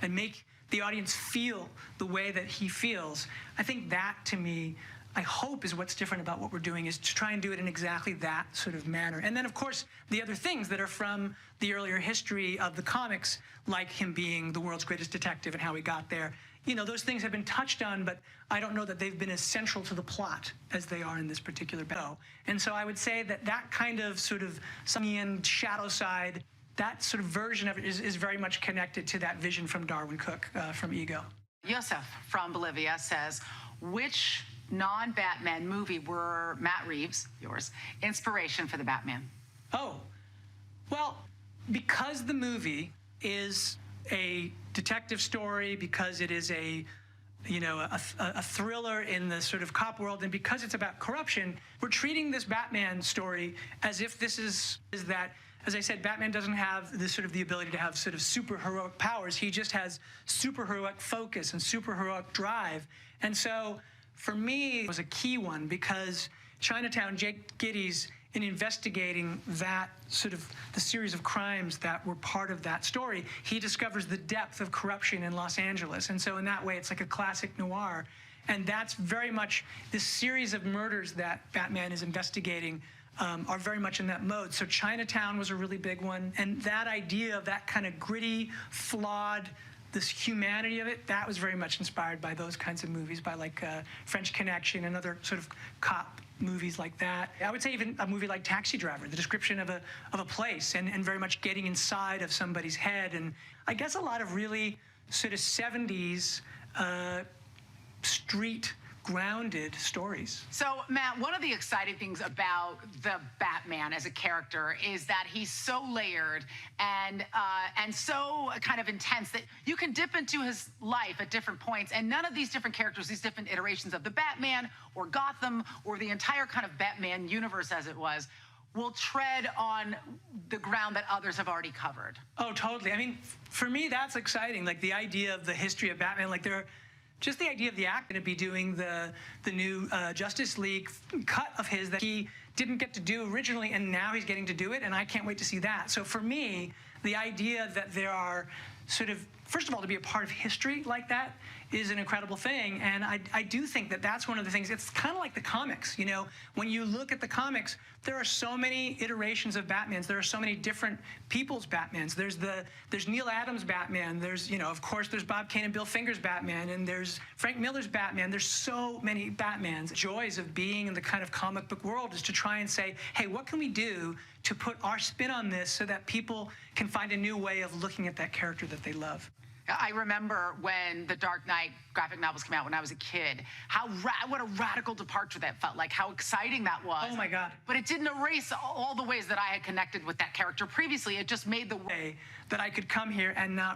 and make the audience feel the way that he feels. I think that, to me, I hope is what's different about what we're doing, is to try and do it in exactly that sort of manner. And then, of course, the other things that are from the earlier history of the comics, like him being the world's greatest detective and how he got there. You know, those things have been touched on, but I don't know that they've been as central to the plot as they are in this particular show. And so I would say that that kind of sort of Sunnian shadow side, that sort of version of it is very much connected to that vision from Darwin Cook, from Ego. Yosef from Bolivia says, which non-Batman movie were Matt Reeves, yours, inspiration for the Batman? Oh, well, because the movie is a detective story, because it is a thriller in the sort of cop world, and because it's about corruption, we're treating this Batman story as if this is that. As I said, Batman doesn't have this sort of the ability to have sort of super heroic powers. He just has super heroic focus and super heroic drive. And so, for me, it was a key one, because Chinatown, Jake Gittes, in investigating that sort of the series of crimes that were part of that story, he discovers the depth of corruption in Los Angeles. And so in that way, it's like a classic noir. And that's very much this series of murders that Batman is investigating are very much in that mode. So Chinatown was a really big one. And that idea of that kind of gritty, flawed, this humanity of it, that was very much inspired by those kinds of movies, by like French Connection and other sort of cop movies like that. I would say even a movie like Taxi Driver, the description of a place, and very much getting inside of somebody's head. And I guess a lot of really sort of 70s street grounded stories. So, Matt, one of the exciting things about the Batman as a character is that he's so layered and so kind of intense that you can dip into his life at different points, and none of these different characters, these different iterations of the Batman or Gotham or the entire kind of Batman universe as it was, will tread on the ground that others have already covered. Oh, totally. I mean, for me, that's exciting. Like the idea of the history of Batman, like just the idea of the act going to be doing the new Justice League cut of his that he didn't get to do originally, and now he's getting to do it, and I can't wait to see that. So for me, the idea that there are sort of, first of all, to be a part of history like that is an incredible thing. And I do think that that's one of the things. It's kind of like the comics, you know. When you look at the comics, there are so many iterations of Batmans. There are so many different people's Batmans. There's Neil Adams' Batman. There's, you know, of course, there's Bob Kane and Bill Finger's Batman, and there's Frank Miller's Batman. There's so many Batmans. Joys of being in the kind of comic book world is to try and say, hey, what can we do to put our spin on this so that people can find a new way of looking at that character that they love? I remember when the Dark Knight graphic novels came out when I was a kid, what a radical departure that felt like, how exciting that was. Oh my God. But it didn't erase all the ways that I had connected with that character previously. It just made the way that I could come here and not